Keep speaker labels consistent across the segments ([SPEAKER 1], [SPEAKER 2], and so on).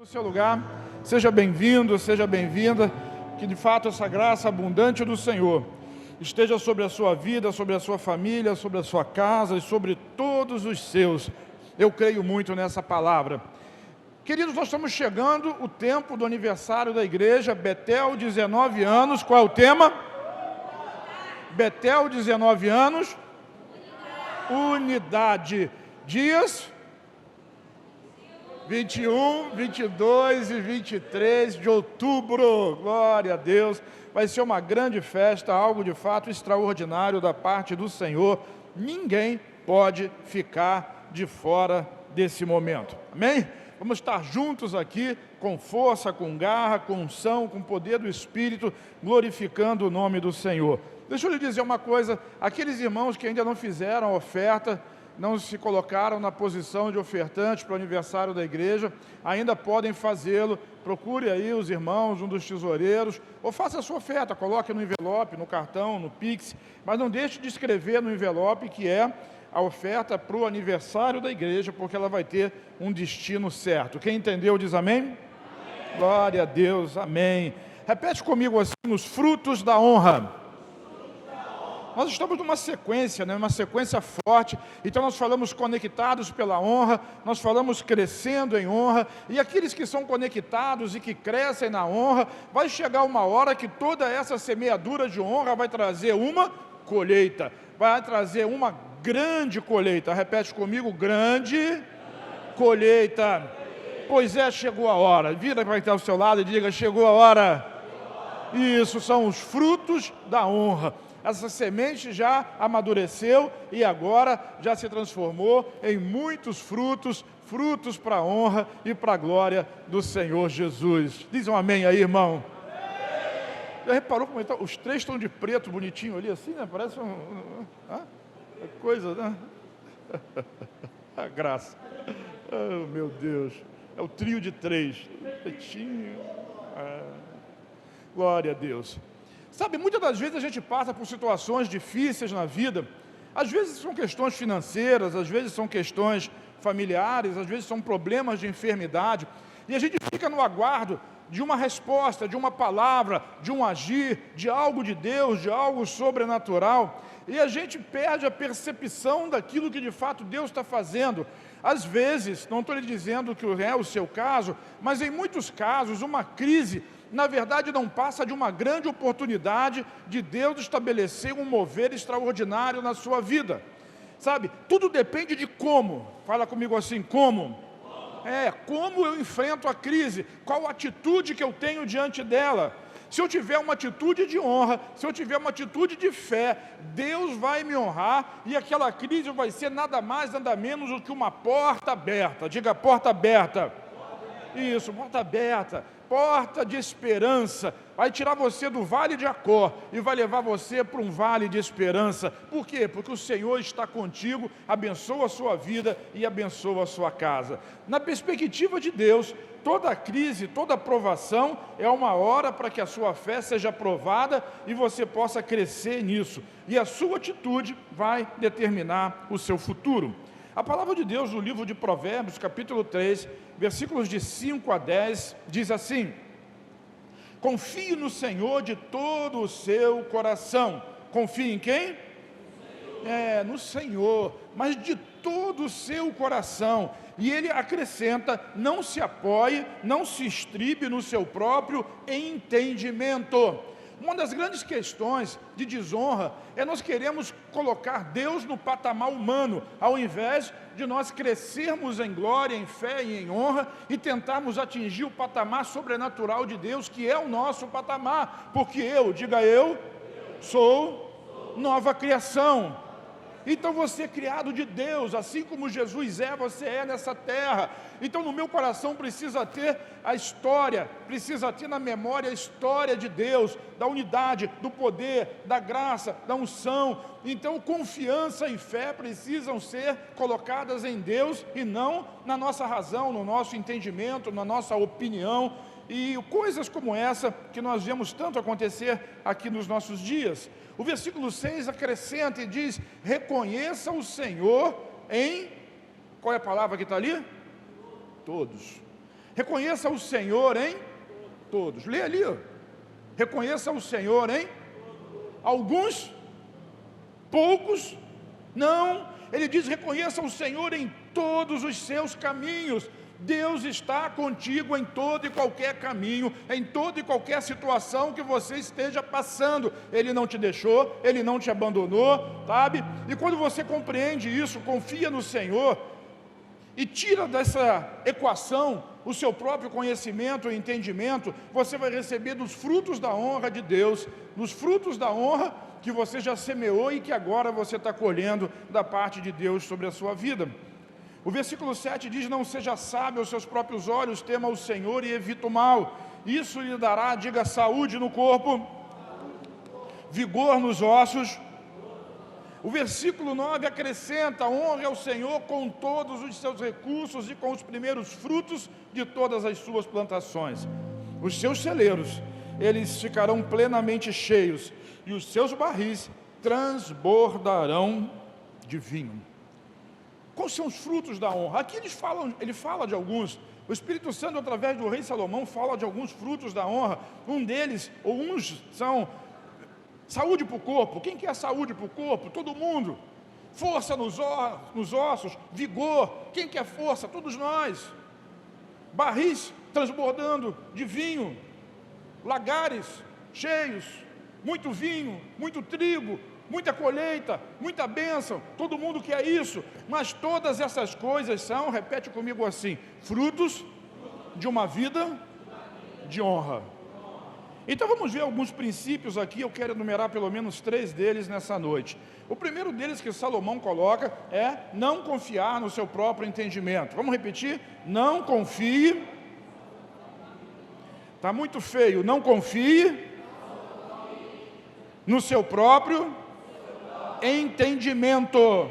[SPEAKER 1] Seu lugar, seja bem-vindo, seja bem-vinda, que de fato essa graça abundante do Senhor esteja sobre a sua vida, sobre a sua família, sobre a sua casa e sobre todos os seus. Eu creio muito nessa palavra. Queridos, nós estamos chegando o tempo do aniversário da igreja Betel, 19 anos. Qual é o tema? Betel, 19 anos. Unidade. Dias 21, 22 e 23 de outubro, glória a Deus, vai ser uma grande festa, algo de fato extraordinário da parte do Senhor, ninguém pode ficar de fora desse momento, amém? Vamos estar juntos aqui, com força, com garra, com unção, com poder do Espírito, glorificando o nome do Senhor. Deixa eu lhe dizer uma coisa, aqueles irmãos que ainda não fizeram a oferta, não se colocaram na posição de ofertantes para o aniversário da igreja, ainda podem fazê-lo. Procure aí os irmãos, um dos tesoureiros, ou faça a sua oferta, coloque no envelope, no cartão, no Pix, mas não deixe de escrever no envelope que é a oferta para o aniversário da igreja, porque ela vai ter um destino certo. Quem entendeu diz amém? Amém. Glória a Deus, amém. Repete comigo assim, os frutos da honra. Nós estamos numa sequência, uma sequência forte, então nós falamos conectados pela honra, nós falamos crescendo em honra, e aqueles que são conectados e que crescem na honra, vai chegar uma hora que toda essa semeadura de honra vai trazer uma colheita, vai trazer uma grande colheita. Repete comigo, grande colheita. Pois é, chegou a hora. Vira para quem está ao seu lado e diga, chegou a hora. Isso são os frutos da honra. Essa semente já amadureceu e agora já se transformou em muitos frutos, frutos para a honra e para a glória do Senhor Jesus. Diz um amém aí, irmão. Amém. Já reparou como os três estão de preto, bonitinho ali assim, né? Parece coisa, né? A graça. Oh, meu Deus. É o trio de três. Pretinho. Glória a Deus. Sabe, muitas das vezes a gente passa por situações difíceis na vida, às vezes são questões financeiras, às vezes são questões familiares, às vezes são problemas de enfermidade, e a gente fica no aguardo de uma resposta, de uma palavra, de um agir, de algo de Deus, de algo sobrenatural, e a gente perde a percepção daquilo que de fato Deus está fazendo. Às vezes, não estou lhe dizendo que é o seu caso, mas em muitos casos, uma crise na verdade não passa de uma grande oportunidade de Deus estabelecer um mover extraordinário na sua vida, sabe, tudo depende de como, fala comigo assim, como eu enfrento a crise, qual atitude que eu tenho diante dela. Se eu tiver uma atitude de honra, se eu tiver uma atitude de fé, Deus vai me honrar, e aquela crise vai ser nada mais, nada menos do que uma porta aberta. Diga, porta aberta. Isso, porta aberta, porta de esperança, vai tirar você do vale de Acor e vai levar você para um vale de esperança. Por quê? Porque o Senhor está contigo, abençoa a sua vida e abençoa a sua casa. Na perspectiva de Deus, toda crise, toda provação é uma hora para que a sua fé seja provada e você possa crescer nisso. E a sua atitude vai determinar o seu futuro. A palavra de Deus no livro de Provérbios, capítulo 3, versículos de 5 a 10, diz assim: confie no Senhor de todo o seu coração. Confie em quem? No Senhor, mas de todo o seu coração. E ele acrescenta, não se apoie, não se estribe no seu próprio entendimento. Uma das grandes questões de desonra é nós queremos colocar Deus no patamar humano, ao invés de nós crescermos em glória, em fé e em honra e tentarmos atingir o patamar sobrenatural de Deus, que é o nosso patamar, porque eu sou nova criação. Então você é criado de Deus, assim como Jesus é, você é nessa terra. Então no meu coração precisa ter a história, precisa ter na memória a história de Deus, da unidade, do poder, da graça, da unção. Então confiança e fé precisam ser colocadas em Deus e não na nossa razão, no nosso entendimento, na nossa opinião. E coisas como essa que nós vemos tanto acontecer aqui nos nossos dias. O versículo 6 acrescenta e diz, reconheça o Senhor em, qual é a palavra que está ali? Todos. Reconheça o Senhor em todos. Lê ali, ó. Reconheça o Senhor em alguns, poucos, não. Ele diz: reconheça o Senhor em todos os seus caminhos. Deus está contigo em todo e qualquer caminho, em toda e qualquer situação que você esteja passando. Ele não te deixou, Ele não te abandonou, sabe? E quando você compreende isso, confia no Senhor e tira dessa equação o seu próprio conhecimento e entendimento, você vai receber dos frutos da honra de Deus, dos frutos da honra que você já semeou e que agora você está colhendo da parte de Deus sobre a sua vida. O versículo 7 diz: não seja sábio aos seus próprios olhos, tema o Senhor e evita o mal. Isso lhe dará, diga, saúde no corpo, vigor nos ossos. O versículo 9 acrescenta: honre ao Senhor com todos os seus recursos e com os primeiros frutos de todas as suas plantações. Os seus celeiros, eles ficarão plenamente cheios, e os seus barris transbordarão de vinho. Quais são os frutos da honra? Aqui ele fala de alguns. O Espírito Santo, através do rei Salomão, fala de alguns frutos da honra. Um deles, ou uns, são saúde para o corpo. Quem quer saúde para o corpo? Todo mundo. Força nos ossos, vigor. Quem quer força? Todos nós. Barris transbordando de vinho, lagares cheios, muito vinho, muito trigo, muita colheita, muita bênção. Todo mundo quer isso, mas todas essas coisas são, repete comigo assim, frutos de uma vida de honra. Então vamos ver alguns princípios aqui. Eu quero enumerar pelo menos 3 deles nessa noite. O primeiro deles que Salomão coloca é não confiar no seu próprio entendimento. Vamos repetir? Não confie. Está muito feio. Não confie no seu próprio entendimento.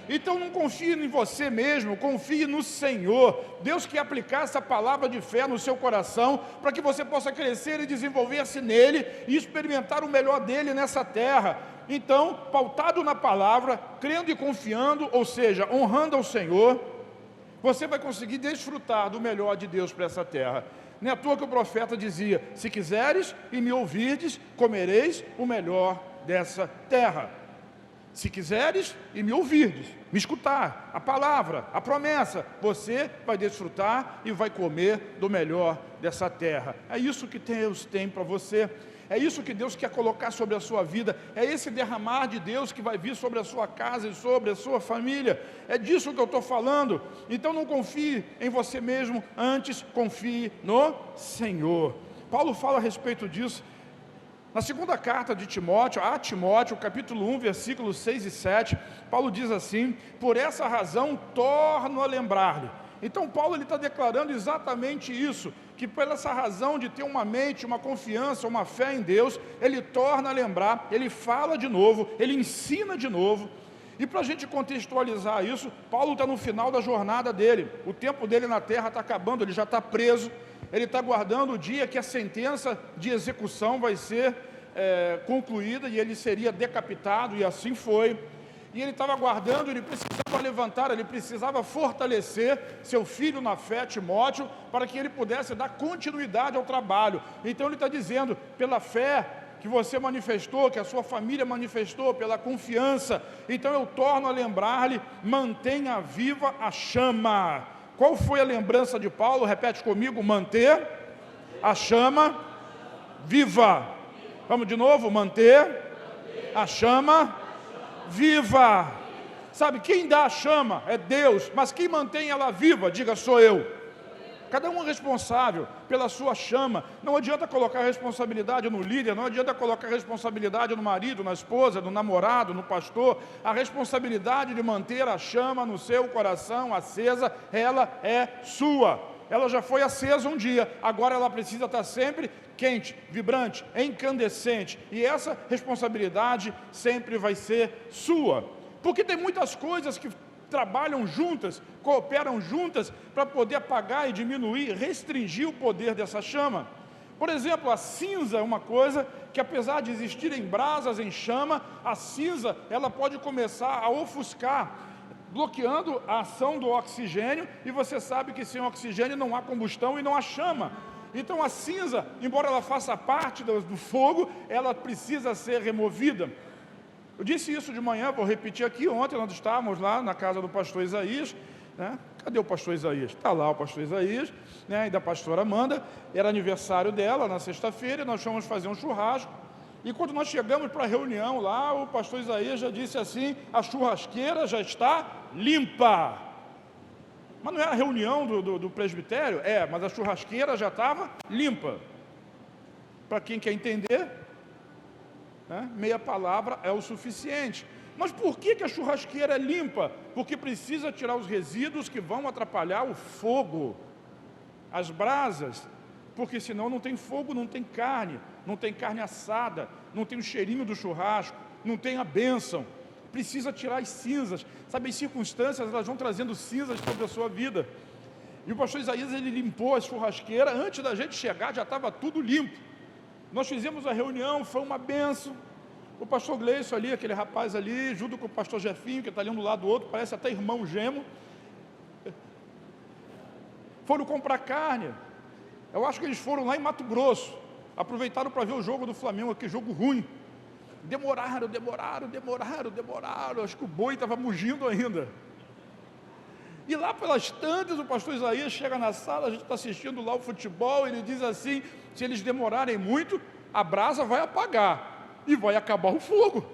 [SPEAKER 1] Então não confie em você mesmo, confie no Senhor. Deus quer aplicar essa palavra de fé no seu coração, para que você possa crescer e desenvolver-se nele, e experimentar o melhor dele nessa terra. Então, pautado na palavra, crendo e confiando, ou seja, honrando ao Senhor, você vai conseguir desfrutar do melhor de Deus para essa terra. Não é à toa que o profeta dizia: se quiseres e me ouvirdes, comereis o melhor dessa terra. Se quiseres e me ouvirdes, me escutar, a palavra, a promessa, você vai desfrutar e vai comer do melhor dessa terra. É isso que Deus tem para você, é isso que Deus quer colocar sobre a sua vida, é esse derramar de Deus que vai vir sobre a sua casa e sobre a sua família. É disso que eu estou falando. Então não confie em você mesmo, antes confie no Senhor. Paulo fala a respeito disso na segunda carta de Timóteo, a Timóteo, capítulo 1, versículos 6 e 7, Paulo diz assim: por essa razão torno a lembrar-lhe. Então Paulo está declarando exatamente isso, que por essa razão de ter uma mente, uma confiança, uma fé em Deus, ele torna a lembrar, ele fala de novo, ele ensina de novo. E para a gente contextualizar isso, Paulo está no final da jornada dele, o tempo dele na terra está acabando, ele já está preso, ele está aguardando o dia que a sentença de execução vai ser concluída e ele seria decapitado, e assim foi. E ele estava aguardando, ele precisava levantar, ele precisava fortalecer seu filho na fé, Timóteo, para que ele pudesse dar continuidade ao trabalho. Então ele está dizendo: pela fé que você manifestou, que a sua família manifestou, pela confiança, então eu torno a lembrar-lhe, mantenha viva a chama. Qual foi a lembrança de Paulo? Repete comigo: manter a chama viva. Vamos de novo: manter a chama viva. Sabe, quem dá a chama é Deus, mas quem mantém ela viva, diga, sou eu. Cada um é responsável pela sua chama. Não adianta colocar a responsabilidade no líder, não adianta colocar a responsabilidade no marido, na esposa, no namorado, no pastor. A responsabilidade de manter a chama no seu coração acesa, ela é sua. Ela já foi acesa um dia, agora ela precisa estar sempre quente, vibrante, incandescente. E essa responsabilidade sempre vai ser sua. Porque tem muitas coisas que trabalham juntas, cooperam juntas para poder apagar e diminuir, restringir o poder dessa chama. Por exemplo, a cinza é uma coisa que, apesar de existirem brasas em chama, a cinza ela pode começar a ofuscar bloqueando a ação do oxigênio, e você sabe que sem oxigênio não há combustão e não há chama. Então a cinza, embora ela faça parte do fogo, ela precisa ser removida. Eu disse isso de manhã, vou repetir aqui. Ontem nós estávamos lá na casa do pastor Isaías, né? Cadê o pastor Isaías? Está lá o pastor Isaías, né? E da pastora Amanda. Era aniversário dela na sexta-feira, nós fomos fazer um churrasco. E quando nós chegamos para a reunião lá, o pastor Isaías já disse assim: a churrasqueira já está limpa. Mas não é a reunião do presbitério? É, mas a churrasqueira já estava limpa. Para quem quer entender, né, meia palavra é o suficiente. Mas por que a churrasqueira é limpa? Porque precisa tirar os resíduos que vão atrapalhar o fogo, as brasas, porque senão não tem fogo, não tem carne assada, não tem o cheirinho do churrasco, não tem a bênção. Precisa tirar as cinzas. Sabe, as circunstâncias, elas vão trazendo cinzas sobre a sua vida. E o pastor Isaías, ele limpou a churrasqueira, antes da gente chegar já estava tudo limpo. Nós fizemos a reunião, foi uma bênção. O pastor Gleison ali, aquele rapaz ali, junto com o pastor Jefinho, que está ali um do lado do outro, parece até irmão gemo, foram comprar carne. Eu acho que eles foram lá em Mato Grosso, aproveitaram para ver o jogo do Flamengo, aquele jogo ruim. Demoraram, acho que o boi estava mugindo ainda. E lá pelas tantas, o pastor Isaías chega na sala, a gente está assistindo lá o futebol, ele diz assim: se eles demorarem muito, a brasa vai apagar e vai acabar o fogo,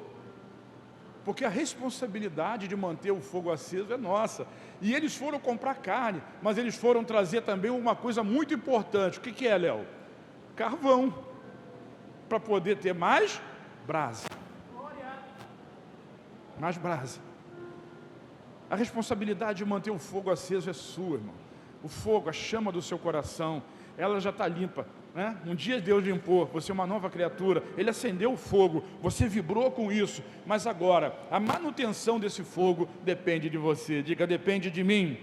[SPEAKER 1] porque a responsabilidade de manter o fogo aceso é nossa. E eles foram comprar carne, mas eles foram trazer também uma coisa muito importante. O que é, Léo? Carvão, para poder ter mais brasa. Mais brasa. A responsabilidade de manter o fogo aceso é sua, irmão. O fogo, a chama do seu coração, ela já está limpa, né? Um dia Deus limpou, você é uma nova criatura, Ele acendeu o fogo, você vibrou com isso, mas agora, a manutenção desse fogo depende de você. Diga: depende de mim.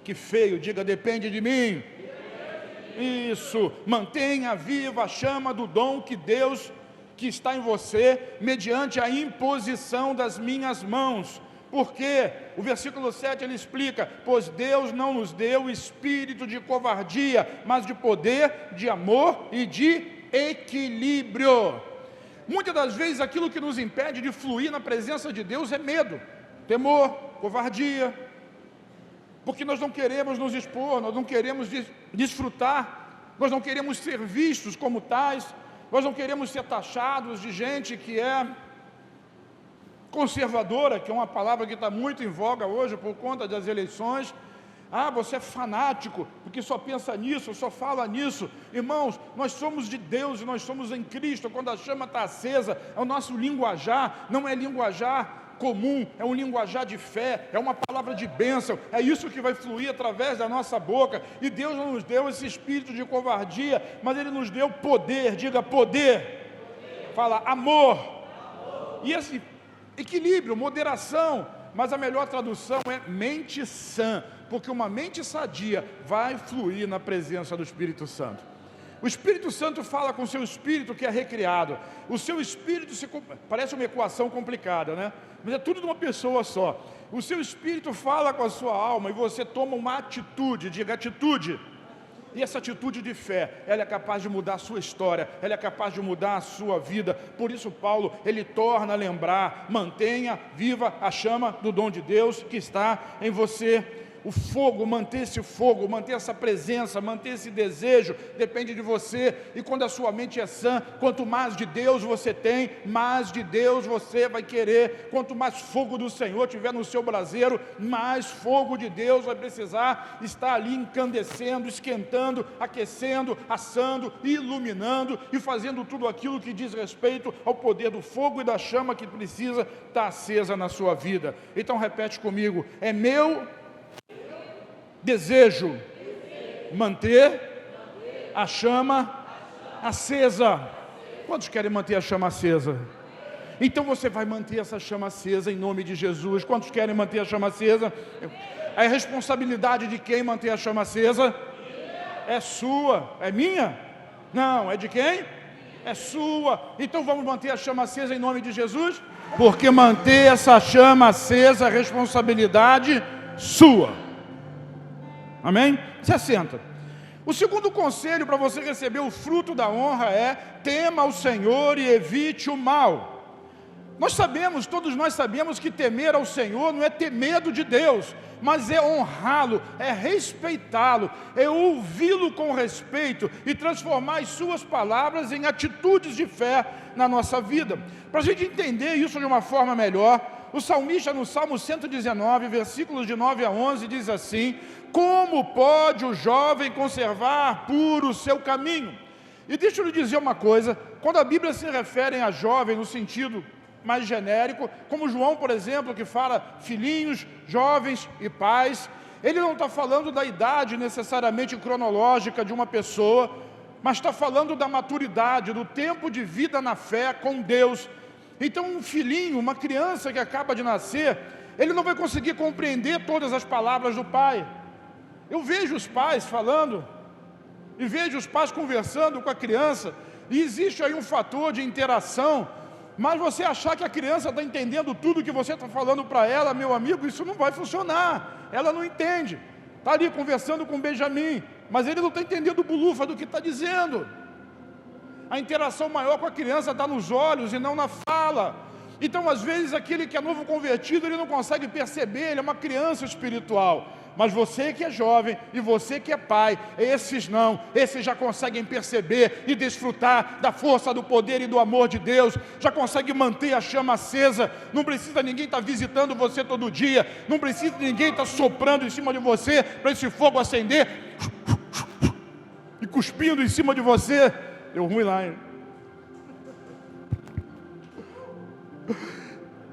[SPEAKER 1] Que feio, diga: depende de mim. Isso, mantenha viva a chama do dom que Deus, que está em você, mediante a imposição das minhas mãos. Porque o versículo 7 ele explica: pois Deus não nos deu espírito de covardia, mas de poder, de amor e de equilíbrio. Muitas das vezes aquilo que nos impede de fluir na presença de Deus é medo, temor, covardia, porque nós não queremos nos expor, nós não queremos desfrutar, nós não queremos ser vistos como tais, nós não queremos ser taxados de gente que é conservadora, que é uma palavra que está muito em voga hoje por conta das eleições. Ah, você é fanático, porque só pensa nisso, só fala nisso. Irmãos, nós somos de Deus e nós somos em Cristo. Quando a chama está acesa, é o nosso linguajar, não é linguajar comum, é um linguajar de fé, é uma palavra de bênção, é isso que vai fluir através da nossa boca. E Deus não nos deu esse espírito de covardia, mas Ele nos deu poder. Diga: poder. Fala: amor. E esse equilíbrio, moderação, mas a melhor tradução é mente sã, porque uma mente sadia vai fluir na presença do Espírito Santo. O Espírito Santo fala com o seu espírito que é recriado. O seu espírito parece uma equação complicada, né? Mas é tudo de uma pessoa só. O seu espírito fala com a sua alma e você toma uma atitude. Diga: atitude. E essa atitude de fé, ela é capaz de mudar a sua história, ela é capaz de mudar a sua vida. Por isso Paulo, ele torna a lembrar: mantenha viva a chama do dom de Deus que está em você. O fogo, manter esse fogo, manter essa presença, manter esse desejo, depende de você. E quando a sua mente é sã, quanto mais de Deus você tem, mais de Deus você vai querer. Quanto mais fogo do Senhor tiver no seu braseiro, mais fogo de Deus vai precisar estar ali incandescendo, esquentando, aquecendo, assando, iluminando e fazendo tudo aquilo que diz respeito ao poder do fogo e da chama que precisa estar acesa na sua vida. Então repete comigo: é meu desejo manter a chama acesa. Quantos querem manter a chama acesa? Então você vai manter essa chama acesa em nome de Jesus. Quantos querem manter a chama acesa? É responsabilidade de quem manter a chama acesa? É sua. É minha? Não, é de quem? É sua. Então vamos manter a chama acesa em nome de Jesus? porque manter essa chama acesa é responsabilidade sua. Amém? Se senta. O segundo conselho para você receber o fruto da honra é: tema ao Senhor e evite o mal. Todos nós sabemos que temer ao Senhor não é ter medo de Deus, mas é honrá-lo, é respeitá-lo, é ouvi-lo com respeito e transformar as suas palavras em atitudes de fé na nossa vida. Para a gente entender isso de uma forma melhor, o salmista no Salmo 119, versículos de 9 a 11, diz assim: como pode o jovem conservar puro o seu caminho? E deixa eu lhe dizer uma coisa, quando a Bíblia se refere a jovem no sentido mais genérico, como João, por exemplo, que fala filhinhos, jovens e pais, ele não está falando da idade necessariamente cronológica de uma pessoa, mas está falando da maturidade, do tempo de vida na fé com Deus. Então um filhinho, uma criança que acaba de nascer, ele não vai conseguir compreender todas as palavras do pai. Eu vejo os pais falando, e vejo os pais conversando com a criança, e existe aí um fator de interação, mas você achar que a criança está entendendo tudo que você está falando para ela, meu amigo, isso não vai funcionar. Ela não entende. Está ali conversando com o Benjamin, mas ele não está entendendo o bulufa do que está dizendo. A interação maior com a criança está nos olhos e não na fala. Então, às vezes, aquele que é novo convertido, ele não consegue perceber, ele é uma criança espiritual. Mas você que é jovem e você que é pai, esses já conseguem perceber e desfrutar da força, do poder e do amor de Deus, já conseguem manter a chama acesa. Não precisa ninguém estar visitando você todo dia, não precisa ninguém estar soprando em cima de você para esse fogo acender e cuspindo em cima de você. Deu ruim lá, hein?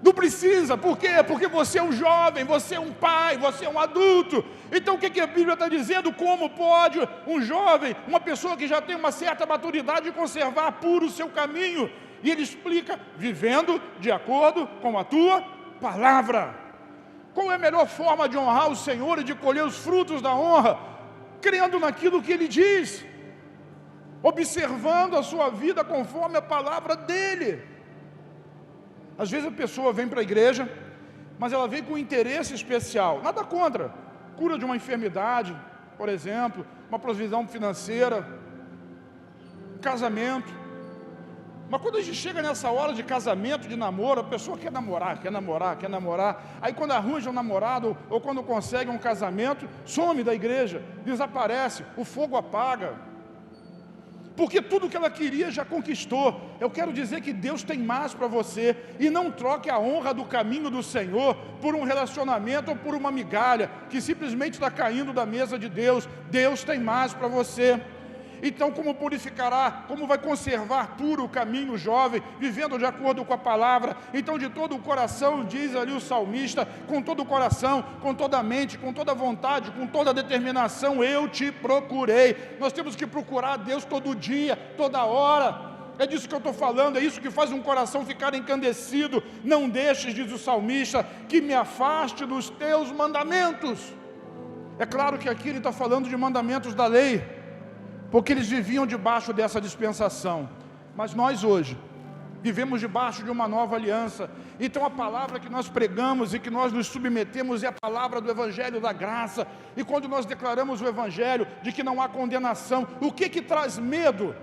[SPEAKER 1] Não precisa, por quê? Porque você é um jovem, você é um pai, você é um adulto. Então o que a Bíblia está dizendo? Como pode um jovem, uma pessoa que já tem uma certa maturidade, conservar puro o seu caminho? E ele explica: vivendo de acordo com a tua palavra. Qual é a melhor forma de honrar o Senhor e de colher os frutos da honra? Crendo naquilo que Ele diz, observando a sua vida conforme a palavra dEle. Às vezes a pessoa vem para a igreja, mas ela vem com um interesse especial, nada contra, cura de uma enfermidade, por exemplo, uma provisão financeira, casamento. Mas quando a gente chega nessa hora de casamento, de namoro, a pessoa quer namorar, aí quando arranja um namorado, ou quando consegue um casamento, some da igreja, desaparece, o fogo apaga. Porque tudo que ela queria já conquistou. Eu quero dizer que Deus tem mais para você, e não troque a honra do caminho do Senhor por um relacionamento ou por uma migalha que simplesmente está caindo da mesa de Deus. Deus tem mais para você. Então, como purificará, como vai conservar puro o caminho jovem, vivendo de acordo com a palavra? Então, de todo o coração, diz ali o salmista, com todo o coração, com toda a mente, com toda a vontade, com toda a determinação, eu te procurei. Nós temos que procurar Deus todo dia, toda hora. É disso que eu estou falando, é isso que faz um coração ficar encandecido. Não deixes, diz o salmista, que me afaste dos teus mandamentos. É claro que aqui ele está falando de mandamentos da lei, porque eles viviam debaixo dessa dispensação. Mas nós hoje vivemos debaixo de uma nova aliança. Então a palavra que nós pregamos e que nós nos submetemos é a palavra do Evangelho da graça. E quando nós declaramos o Evangelho de que não há condenação, o que traz medo?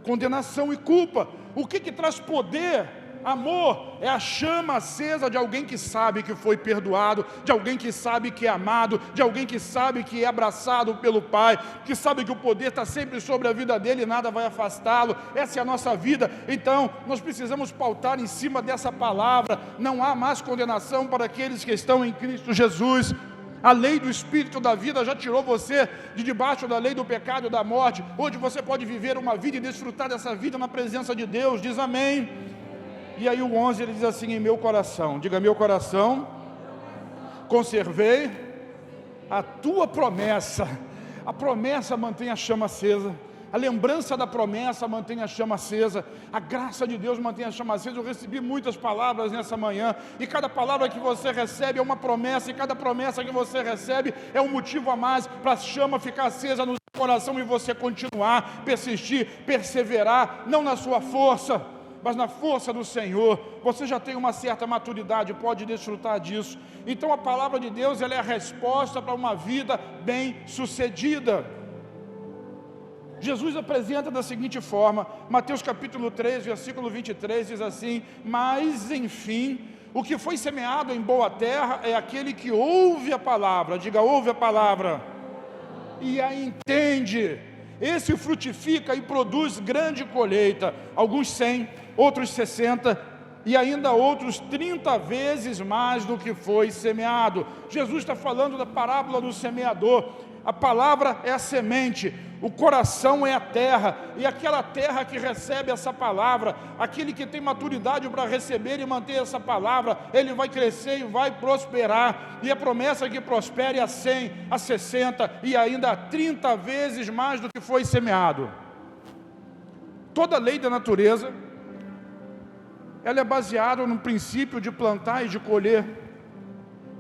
[SPEAKER 1] Condenação e culpa. O que traz poder? Amor. É a chama acesa de alguém que sabe que foi perdoado, de alguém que sabe que é amado, de alguém que sabe que é abraçado pelo Pai, que sabe que o poder está sempre sobre a vida dele e nada vai afastá-lo. Essa é a nossa vida. Então nós precisamos pautar em cima dessa palavra. Não há mais condenação para aqueles que estão em Cristo Jesus. A lei do Espírito da vida já tirou você de debaixo da lei do pecado e da morte. Hoje você pode viver uma vida e desfrutar dessa vida na presença de Deus. Diz amém. E aí o 11 ele diz assim: em meu coração, diga meu coração, conservei a tua promessa. A promessa mantém a chama acesa, a lembrança da promessa mantém a chama acesa, a graça de Deus mantém a chama acesa. Eu recebi muitas palavras nessa manhã, e cada palavra que você recebe é uma promessa, e cada promessa que você recebe é um motivo a mais para a chama ficar acesa no seu coração e você continuar, persistir, perseverar, não na sua força, mas na força do Senhor. Você já tem uma certa maturidade, pode desfrutar disso. Então a palavra de Deus, ela é a resposta para uma vida bem-sucedida. Jesus apresenta da seguinte forma, Mateus capítulo 3, versículo 23, diz assim: mas enfim, o que foi semeado em boa terra é aquele que ouve a palavra, diga, ouve a palavra, e a entende. Esse frutifica e produz grande colheita, alguns 100, outros 60, e ainda outros 30 vezes mais do que foi semeado. Jesus está falando da parábola do semeador. A palavra é a semente, o coração é a terra, e aquela terra que recebe essa palavra, aquele que tem maturidade para receber e manter essa palavra, ele vai crescer e vai prosperar, e a promessa é que prospere a 100, a 60 e ainda a 30 vezes mais do que foi semeado. Toda lei da natureza, ela é baseada no princípio de plantar e de colher.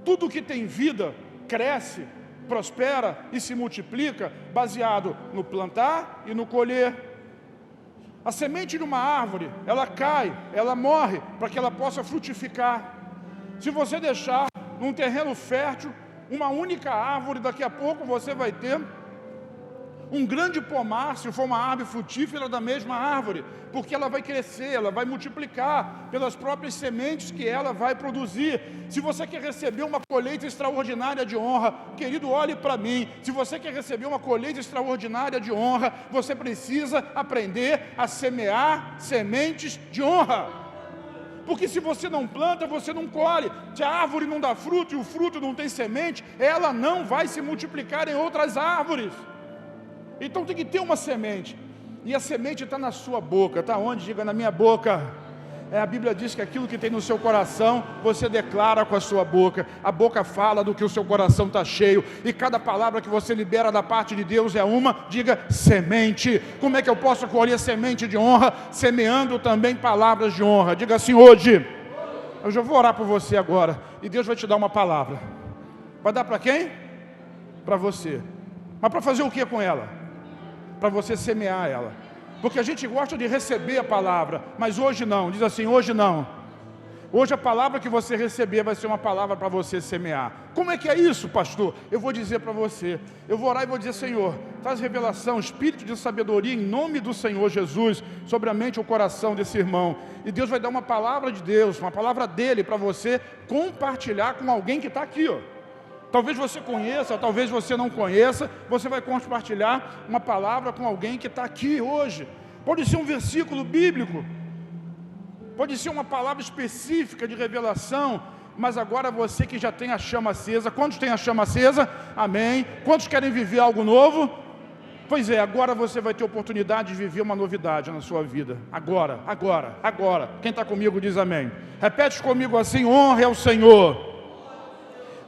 [SPEAKER 1] Tudo que tem vida, cresce, prospera e se multiplica baseado no plantar e no colher. A semente de uma árvore, ela cai, ela morre para que ela possa frutificar. Se você deixar num terreno fértil uma única árvore, daqui a pouco você vai ter um grande pomar, se for uma árvore frutífera da mesma árvore, porque ela vai crescer, ela vai multiplicar pelas próprias sementes que ela vai produzir. Se você quer receber uma colheita extraordinária de honra, querido, olhe para mim. Se você quer receber uma colheita extraordinária de honra, você precisa aprender a semear sementes de honra. Porque se você não planta, você não colhe. Se a árvore não dá fruto e o fruto não tem semente, ela não vai se multiplicar em outras árvores. Então tem que ter uma semente, e a semente está na sua boca. Está onde? Diga, na minha boca. A Bíblia diz que aquilo que tem no seu coração, você declara com a sua boca. A boca fala do que o seu coração está cheio, e cada palavra que você libera da parte de Deus é uma, diga, semente. Como é que eu posso colher semente de honra? Semeando também palavras de honra. Diga assim, hoje, eu já vou orar por você agora, e Deus vai te dar uma palavra. Vai dar para quem? Para você. Mas para fazer o que com ela? Para você semear ela. Porque a gente gosta de receber a palavra, mas hoje não. Diz assim, hoje não. Hoje a palavra que você receber vai ser uma palavra para você semear. Como é que é isso, pastor? Eu vou dizer para você. Eu vou orar e vou dizer, Senhor, traz revelação, espírito de sabedoria em nome do Senhor Jesus, sobre a mente e o coração desse irmão. E Deus vai dar uma palavra de Deus, uma palavra dele para você compartilhar com alguém que está aqui, ó. Talvez você conheça, talvez você não conheça, você vai compartilhar uma palavra com alguém que está aqui hoje. Pode ser um versículo bíblico, pode ser uma palavra específica de revelação, mas agora você que já tem a chama acesa, quantos têm a chama acesa? Amém. Quantos querem viver algo novo? Pois é, agora você vai ter oportunidade de viver uma novidade na sua vida. Agora. Quem está comigo diz amém. Repete comigo assim, honra ao Senhor.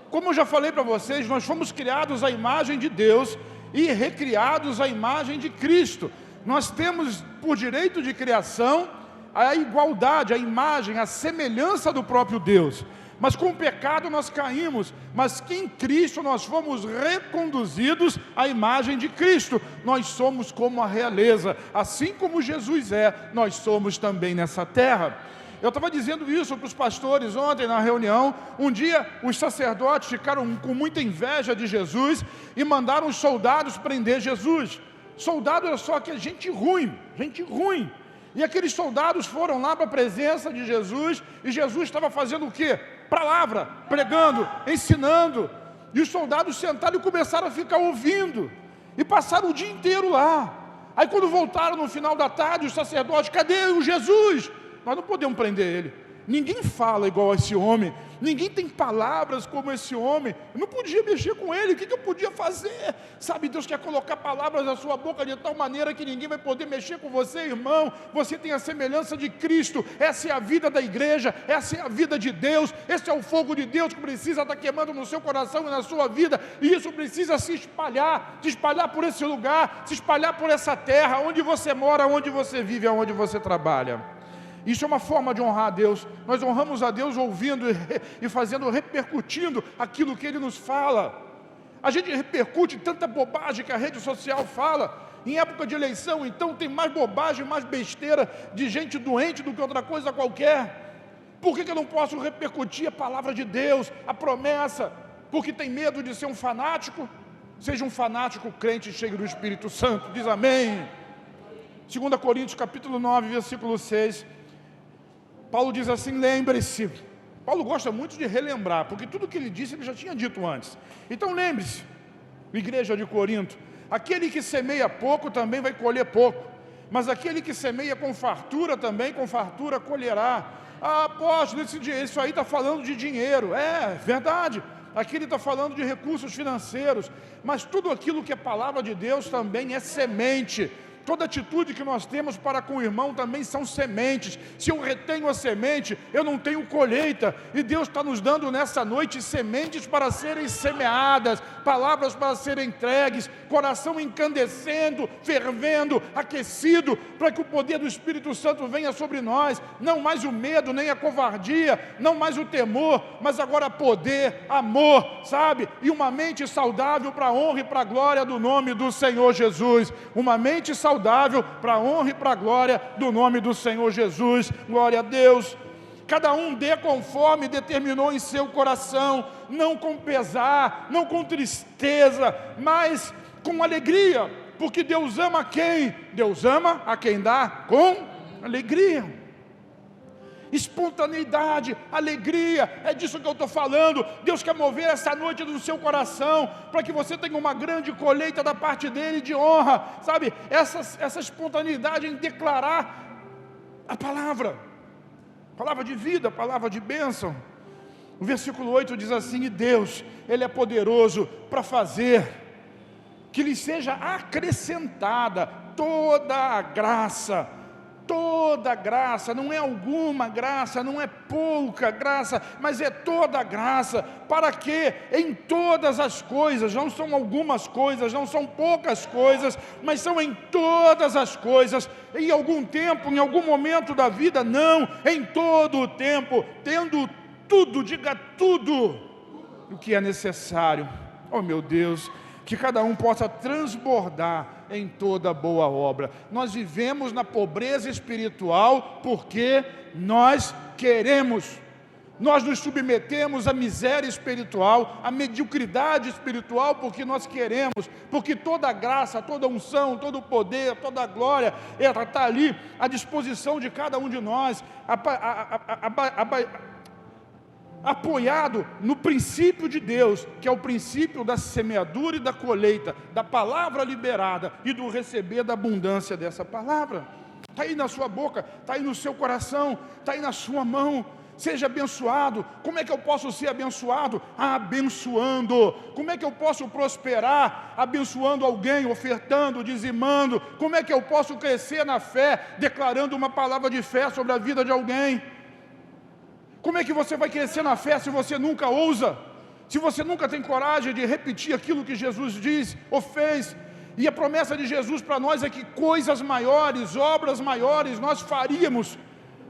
[SPEAKER 1] Como eu já falei para vocês, nós fomos criados à imagem de Deus e recriados à imagem de Cristo. Nós temos por direito de criação a igualdade, a imagem, a semelhança do próprio Deus. Mas com o pecado nós caímos, mas que em Cristo nós fomos reconduzidos à imagem de Cristo. Nós somos como a realeza, assim como Jesus é, nós somos também nessa terra. Eu estava dizendo isso para os pastores ontem na reunião. Um dia os sacerdotes ficaram com muita inveja de Jesus e mandaram os soldados prender Jesus. Soldado era só aquela gente ruim. E aqueles soldados foram lá para a presença de Jesus, e Jesus estava fazendo o quê? Palavra, pregando, ensinando. E os soldados sentaram e começaram a ficar ouvindo, e passaram o dia inteiro lá. Aí quando voltaram no final da tarde, os sacerdotes, cadê o Jesus? Nós não podemos prender ele. Ninguém fala igual a esse homem. Ninguém tem palavras como esse homem. Eu não podia mexer com ele. O que eu podia fazer? Sabe, Deus quer colocar palavras na sua boca de tal maneira que ninguém vai poder mexer com você, irmão. Você tem a semelhança de Cristo. Essa é a vida da igreja. Essa é a vida de Deus. Esse é o fogo de Deus que precisa estar queimando no seu coração e na sua vida. E isso precisa se espalhar por esse lugar, se espalhar por essa terra, onde você mora, onde você vive, onde você trabalha. Isso é uma forma de honrar a Deus. Nós honramos a Deus ouvindo e fazendo, repercutindo aquilo que Ele nos fala. A gente repercute tanta bobagem que a rede social fala. Em época de eleição, então, tem mais bobagem, mais besteira de gente doente do que outra coisa qualquer. Por que eu não posso repercutir a palavra de Deus, a promessa? Porque tem medo de ser um fanático? Seja um fanático crente cheio do Espírito Santo. Diz amém. 2 Coríntios capítulo 9, versículo 6. Paulo diz assim, lembre-se. Paulo gosta muito de relembrar, porque tudo que ele disse ele já tinha dito antes. Então lembre-se, igreja de Corinto, aquele que semeia pouco também vai colher pouco, mas aquele que semeia com fartura também com fartura colherá. Apóstolo, isso aí está falando de dinheiro. É verdade, aqui ele está falando de recursos financeiros, mas tudo aquilo que é palavra de Deus também é semente. Toda atitude que nós temos para com o irmão também são sementes. Se eu retenho a semente, eu não tenho colheita. E Deus está nos dando nessa noite sementes para serem semeadas, palavras para serem entregues, coração incandescendo, fervendo, aquecido, para que o poder do Espírito Santo venha sobre nós. Não mais o medo, nem a covardia, não mais o temor, mas agora poder, amor, sabe? E uma mente saudável para a honra e para a glória do nome do Senhor Jesus. Uma mente saudável para a honra e para a glória do nome do Senhor Jesus. Glória a Deus. Cada um dê conforme determinou em seu coração, não com pesar, não com tristeza, mas com alegria, porque Deus ama quem? Deus ama a quem dá com alegria. Espontaneidade, alegria, é disso que eu estou falando. Deus quer mover essa noite no seu coração, para que você tenha uma grande colheita da parte dele de honra, sabe? Essa espontaneidade em declarar a palavra de vida, palavra de bênção. O versículo 8 diz assim, e Deus, Ele é poderoso para fazer que lhe seja acrescentada toda a graça. Toda graça, não é alguma graça, não é pouca graça, mas é toda graça, para que em todas as coisas, não são algumas coisas, não são poucas coisas, mas são em todas as coisas, em algum tempo, em algum momento da vida, não, em todo o tempo, tendo tudo, diga tudo, o que é necessário, oh meu Deus, que cada um possa transbordar em toda boa obra. Nós vivemos na pobreza espiritual porque nós queremos. Nós nos submetemos à miséria espiritual, à mediocridade espiritual porque nós queremos, porque toda a graça, toda a unção, todo o poder, toda a glória está ali à disposição de cada um de nós, apoiado no princípio de Deus, que é o princípio da semeadura e da colheita, da palavra liberada e do receber da abundância dessa palavra. Está aí na sua boca, está aí no seu coração, está aí na sua mão. Seja abençoado. Como é que eu posso ser abençoado? Abençoando. Como é que eu posso prosperar? Abençoando alguém, ofertando, dizimando. Como é que eu posso crescer na fé, declarando uma palavra de fé sobre a vida de alguém? Como é que você vai crescer na fé se você nunca ousa? Se você nunca tem coragem de repetir aquilo que Jesus diz ou fez? E a promessa de Jesus para nós é que coisas maiores, obras maiores nós faríamos.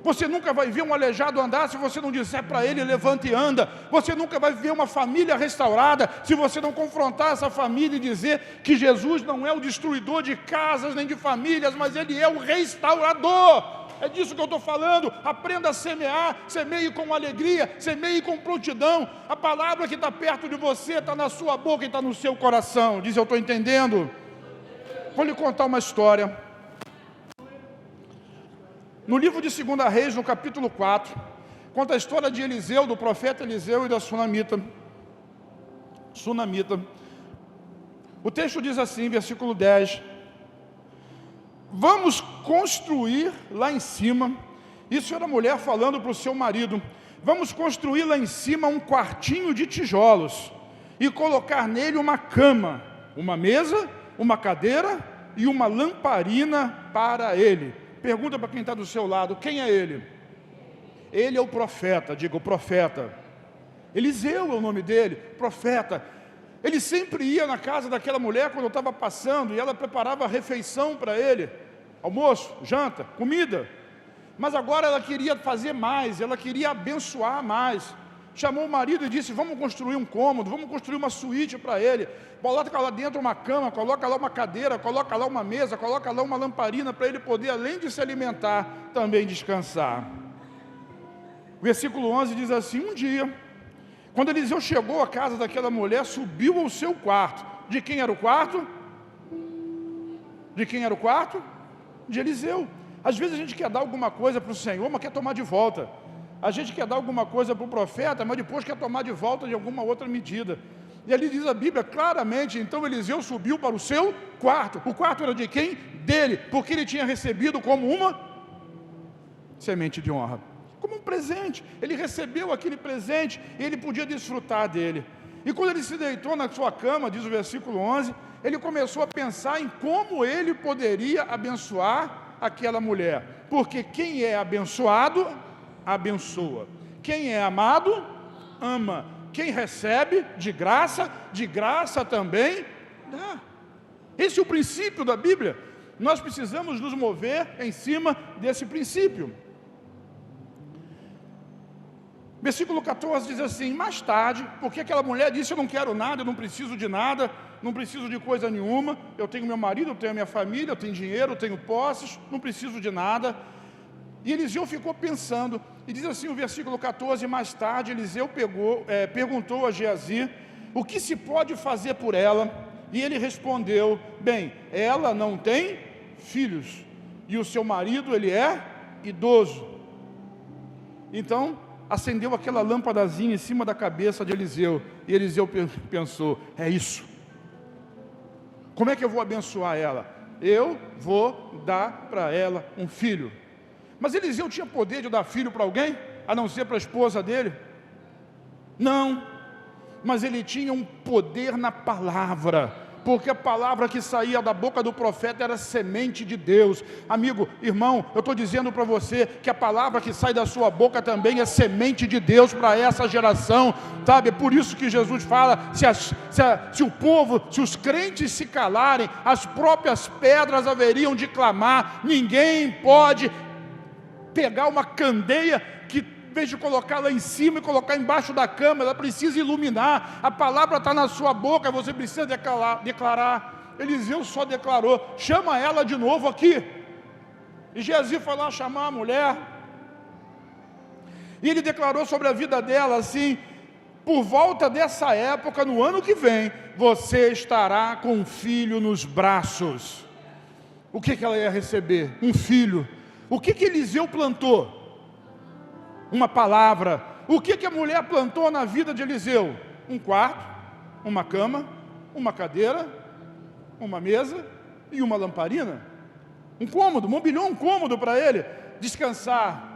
[SPEAKER 1] Você nunca vai ver um aleijado andar se você não disser para ele, levanta e anda. Você nunca vai ver uma família restaurada se você não confrontar essa família e dizer que Jesus não é o destruidor de casas nem de famílias, mas Ele é o restaurador. É disso que eu estou falando. Aprenda a semear, semeie com alegria, semeie com prontidão. A palavra que está perto de você está na sua boca e está no seu coração. Diz, eu estou entendendo. Vou lhe contar uma história. No livro de 2 Reis, no capítulo 4, conta a história de Eliseu, do profeta Eliseu e da sunamita. O texto diz assim, versículo 10: vamos construir lá em cima, isso era a mulher falando para o seu marido, vamos construir lá em cima um quartinho de tijolos e colocar nele uma cama, uma mesa, uma cadeira e uma lamparina para ele. Pergunta para quem está do seu lado, quem é ele? Ele é o profeta, diga o profeta. Eliseu é o nome dele, profeta. Ele sempre ia na casa daquela mulher quando eu estava passando e ela preparava a refeição para ele, almoço, janta, comida. Mas agora ela queria fazer mais, ela queria abençoar mais. chamou o marido e disse: vamos construir um cômodo, vamos construir uma suíte para ele, coloca lá dentro uma cama, coloca lá uma cadeira, coloca lá uma mesa, coloca lá uma lamparina, para ele poder, além de se alimentar, também descansar. O versículo 11 diz assim: um dia, quando Eliseu chegou à casa daquela mulher, subiu ao seu quarto. De quem era o quarto? De quem era o quarto? De Eliseu. Às vezes a gente quer dar alguma coisa para o Senhor, mas quer tomar de volta. A gente quer dar alguma coisa para o profeta, mas depois quer tomar de volta de alguma outra medida. E ali diz a Bíblia claramente: então Eliseu subiu para o seu quarto. O quarto era de quem? Dele, porque ele tinha recebido como uma semente de honra, como um presente. Ele recebeu aquele presente e ele podia desfrutar dele. E quando ele se deitou na sua cama, diz o versículo 11, ele começou a pensar em como ele poderia abençoar aquela mulher, porque quem é abençoado, abençoa. Quem é amado, ama. Quem recebe de graça também dá. Esse é o princípio da Bíblia. Nós precisamos nos mover em cima desse princípio. Versículo 14 diz assim: mais tarde, porque aquela mulher disse: eu não quero nada, eu não preciso de nada, não preciso de coisa nenhuma, eu tenho meu marido, eu tenho a minha família, eu tenho dinheiro, eu tenho posses, não preciso de nada. E Eliseu ficou pensando, e diz assim o versículo 14: mais tarde Eliseu perguntou a Geazi: o que se pode fazer por ela? E ele respondeu: bem, ela não tem filhos, e o seu marido, ele é idoso. Então acendeu aquela lâmpadazinha em cima da cabeça de Eliseu, e Eliseu pensou: é isso. Como é que eu vou abençoar ela? Eu vou dar para ela um filho. Mas Eliseu tinha poder de dar filho para alguém, a não ser para a esposa dele? Não, mas ele tinha um poder na palavra, porque a palavra que saía da boca do profeta era semente de Deus. Amigo, irmão, eu estou dizendo para você que a palavra que sai da sua boca também é semente de Deus para essa geração, sabe? É por isso que Jesus fala: se o povo, se os crentes se calarem, as próprias pedras haveriam de clamar. Ninguém pode pegar uma candeia que, em vez de colocar lá em cima e colocar embaixo da cama, ela precisa iluminar. A palavra está na sua boca, você precisa declarar. Eliseu só declarou: chama ela de novo aqui. E Geazi foi lá chamar a mulher, e ele declarou sobre a vida dela assim: por volta dessa época, no ano que vem, você estará com um filho nos braços. O que ela ia receber? Um filho. O que Eliseu plantou? Uma palavra. O que a mulher plantou na vida de Eliseu? Um quarto, uma cama, uma cadeira, uma mesa e uma lamparina. Um cômodo, mobiliou um cômodo para ele descansar.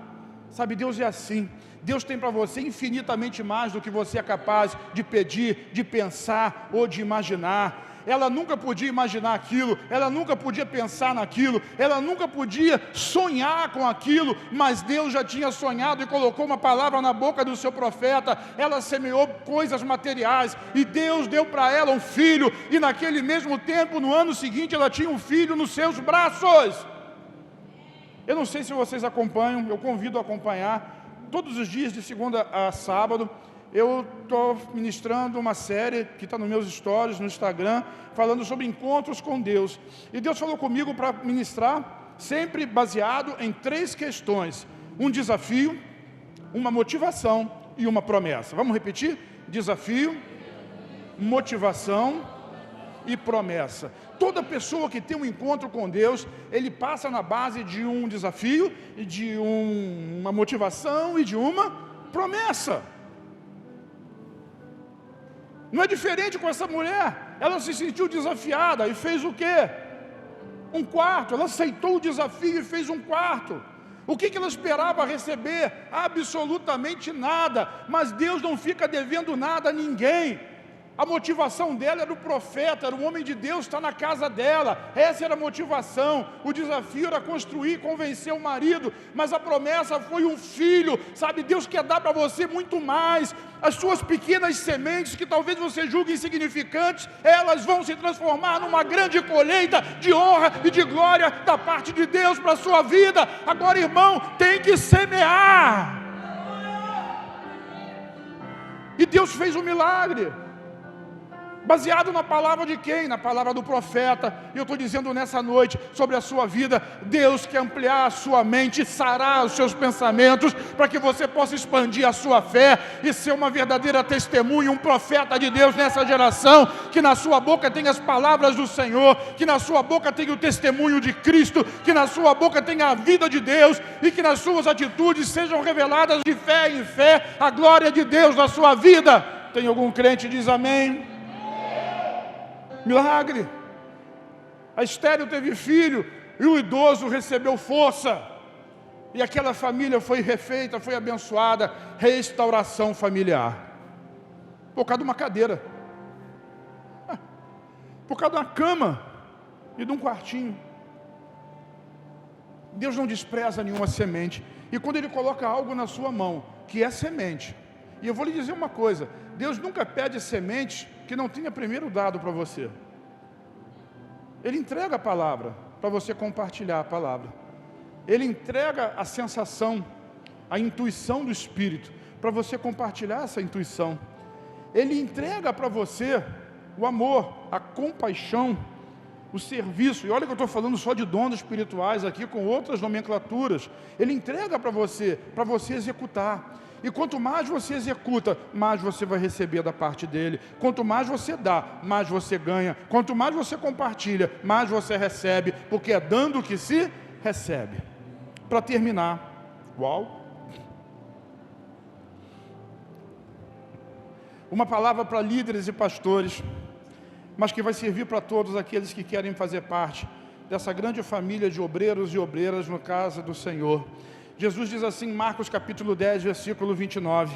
[SPEAKER 1] Sabe, Deus é assim. Deus tem para você infinitamente mais do que você é capaz de pedir, de pensar ou de imaginar. Ela nunca podia imaginar aquilo, ela nunca podia pensar naquilo, ela nunca podia sonhar com aquilo, mas Deus já tinha sonhado e colocou uma palavra na boca do seu profeta. Ela semeou coisas materiais e Deus deu para ela um filho, e naquele mesmo tempo, no ano seguinte, ela tinha um filho nos seus braços. Eu não sei se vocês acompanham, eu convido a acompanhar. Todos os dias, de segunda a sábado, eu estou ministrando uma série que está nos meus stories, no Instagram, falando sobre encontros com Deus. E Deus falou comigo para ministrar, sempre baseado em 3 questões: um desafio, uma motivação e uma promessa. Vamos repetir? Desafio, motivação e promessa. Toda pessoa que tem um encontro com Deus, ele passa na base de um desafio, de uma motivação e de uma promessa. Não é diferente com essa mulher. Ela se sentiu desafiada e fez o quê? Um quarto. Ela aceitou o desafio e fez um quarto. O que ela esperava receber? Absolutamente nada. Mas Deus não fica devendo nada a ninguém. A motivação dela era o profeta, era o homem de Deus, está na casa dela. Essa era a motivação. O desafio era construir, convencer o marido, mas a promessa foi um filho. Sabe, Deus quer dar para você muito mais. As suas pequenas sementes, que talvez você julgue insignificantes, elas vão se transformar numa grande colheita de honra e de glória da parte de Deus para a sua vida. Agora, irmão, tem que semear. E Deus fez um milagre. Baseado na palavra de quem? Na palavra do profeta. E eu estou dizendo nessa noite sobre a sua vida, Deus quer ampliar a sua mente, sarar os seus pensamentos, para que você possa expandir a sua fé e ser uma verdadeira testemunha, um profeta de Deus nessa geração, que na sua boca tenha as palavras do Senhor, que na sua boca tenha o testemunho de Cristo, que na sua boca tenha a vida de Deus e que nas suas atitudes sejam reveladas de fé em fé a glória de Deus na sua vida. Tem algum crente que diz amém? Milagre. A estéril teve filho e o idoso recebeu força. E aquela família foi refeita, foi abençoada. Restauração familiar. Por causa de uma cadeira. Por causa de uma cama e de um quartinho. Deus não despreza nenhuma semente. E quando Ele coloca algo na sua mão, que é semente. E eu vou lhe dizer uma coisa. Deus nunca pede semente que não tenha primeiro dado para você. Ele entrega a palavra para você compartilhar a palavra. Ele entrega a sensação, a intuição do Espírito para você compartilhar essa intuição. Ele entrega para você o amor, a compaixão, o serviço. E olha que eu estou falando só de dons espirituais aqui com outras nomenclaturas. Ele entrega para você executar. E quanto mais você executa, mais você vai receber da parte dele. Quanto mais você dá, mais você ganha. Quanto mais você compartilha, mais você recebe, porque é dando que se recebe. Para terminar, uma palavra para líderes e pastores, mas que vai servir para todos aqueles que querem fazer parte dessa grande família de obreiros e obreiras no casa do Senhor. Jesus diz assim, Marcos capítulo 10, versículo 29,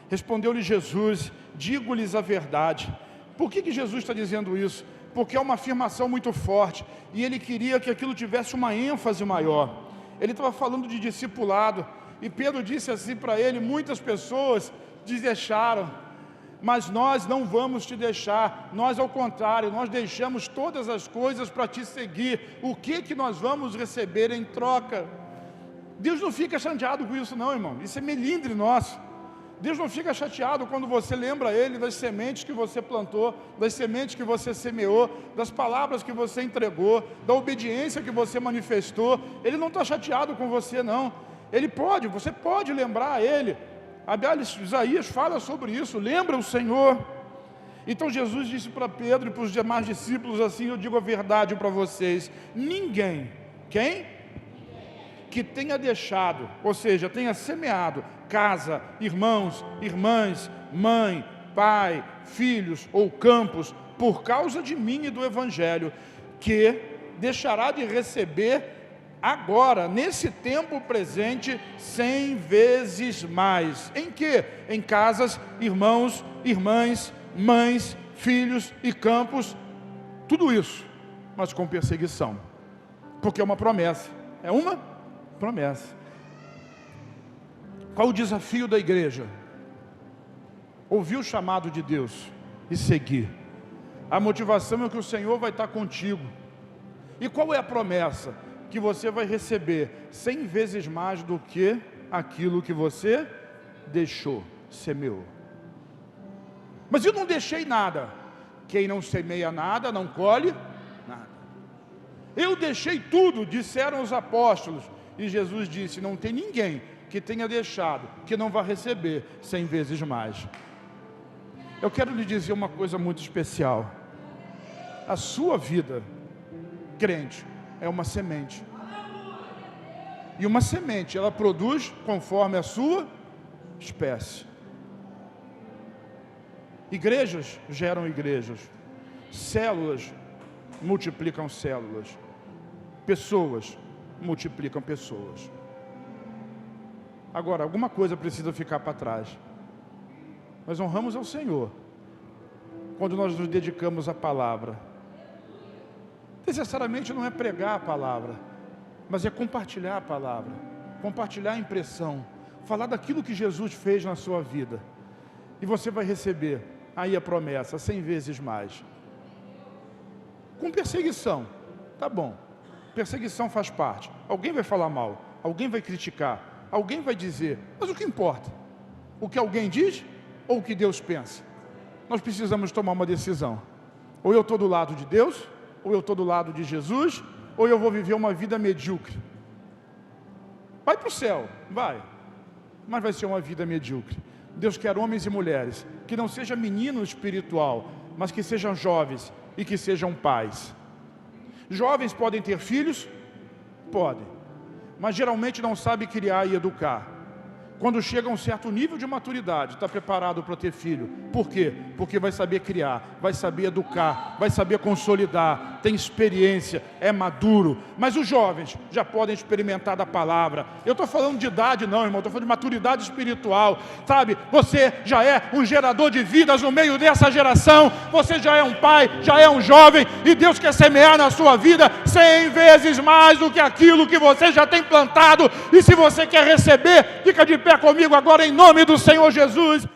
[SPEAKER 1] respondeu-lhe Jesus, digo-lhes a verdade. Por que Jesus está dizendo isso? Porque é uma afirmação muito forte, e ele queria que aquilo tivesse uma ênfase maior. Ele estava falando de discipulado, e Pedro disse assim para ele, muitas pessoas te deixaram, mas nós não vamos te deixar, nós ao contrário, nós deixamos todas as coisas para te seguir. O que nós vamos receber em troca? Deus não fica chateado com isso não, irmão. Isso é melindre nosso. Deus não fica chateado quando você lembra Ele das sementes que você plantou, das sementes que você semeou, das palavras que você entregou, da obediência que você manifestou. Ele não está chateado com você não. Você pode lembrar a Ele. Aliás, Isaías fala sobre isso, lembra o Senhor. Então Jesus disse para Pedro e para os demais discípulos assim, eu digo a verdade para vocês, ninguém, quem? Que tenha deixado, ou seja, tenha semeado casa, irmãos, irmãs, mãe, pai, filhos ou campos, por causa de mim e do Evangelho, que deixará de receber agora, nesse tempo presente, 100 vezes mais. Em quê? Em casas, irmãos, irmãs, mães, filhos e campos, tudo isso, mas com perseguição, porque é uma promessa, é uma promessa. Qual o desafio da igreja? Ouvir o chamado de Deus e seguir. A motivação é que o Senhor vai estar contigo. E qual é a promessa? Que você vai receber 100 vezes mais do que aquilo que você deixou, semeou. Mas eu não deixei nada. Quem não semeia nada, não colhe nada. Eu deixei tudo, disseram os apóstolos. E Jesus disse, não tem ninguém que tenha deixado, que não vai receber 100 vezes mais. Eu quero lhe dizer uma coisa muito especial. A sua vida, crente, é uma semente. E uma semente, ela produz conforme a sua espécie. Igrejas geram igrejas. Células multiplicam células. Pessoas multiplicam pessoas. Agora, alguma coisa precisa ficar para trás. Nós honramos ao Senhor quando nós nos dedicamos à palavra. Necessariamente não é pregar a palavra, mas é compartilhar a palavra, compartilhar a impressão, falar daquilo que Jesus fez na sua vida. E você vai receber aí a promessa, 100 vezes mais. Com perseguição, tá bom. Perseguição faz parte. Alguém vai falar mal, alguém vai criticar, alguém vai dizer, mas o que importa? O que alguém diz, ou o que Deus pensa? Nós precisamos tomar uma decisão. Ou eu estou do lado de Deus, ou eu estou do lado de Jesus, ou eu vou viver uma vida medíocre. Vai para o céu, vai, mas vai ser uma vida medíocre. Deus quer homens e mulheres que não sejam menino espiritual, mas que sejam jovens e que sejam pais. Jovens podem ter filhos? Podem, mas geralmente não sabem criar e educar. Quando chega a um certo nível de maturidade, está preparado para ter filho. Por quê? Porque vai saber criar, vai saber educar, vai saber consolidar, tem experiência, é maduro. Mas os jovens já podem experimentar da palavra. Eu estou falando de idade não, irmão, estou falando de maturidade espiritual. Sabe, você já é um gerador de vidas no meio dessa geração. Você já é um pai, já é um jovem, e Deus quer semear na sua vida 100 vezes mais do que aquilo que você já tem plantado. E se você quer receber, fica de pé comigo agora em nome do Senhor Jesus.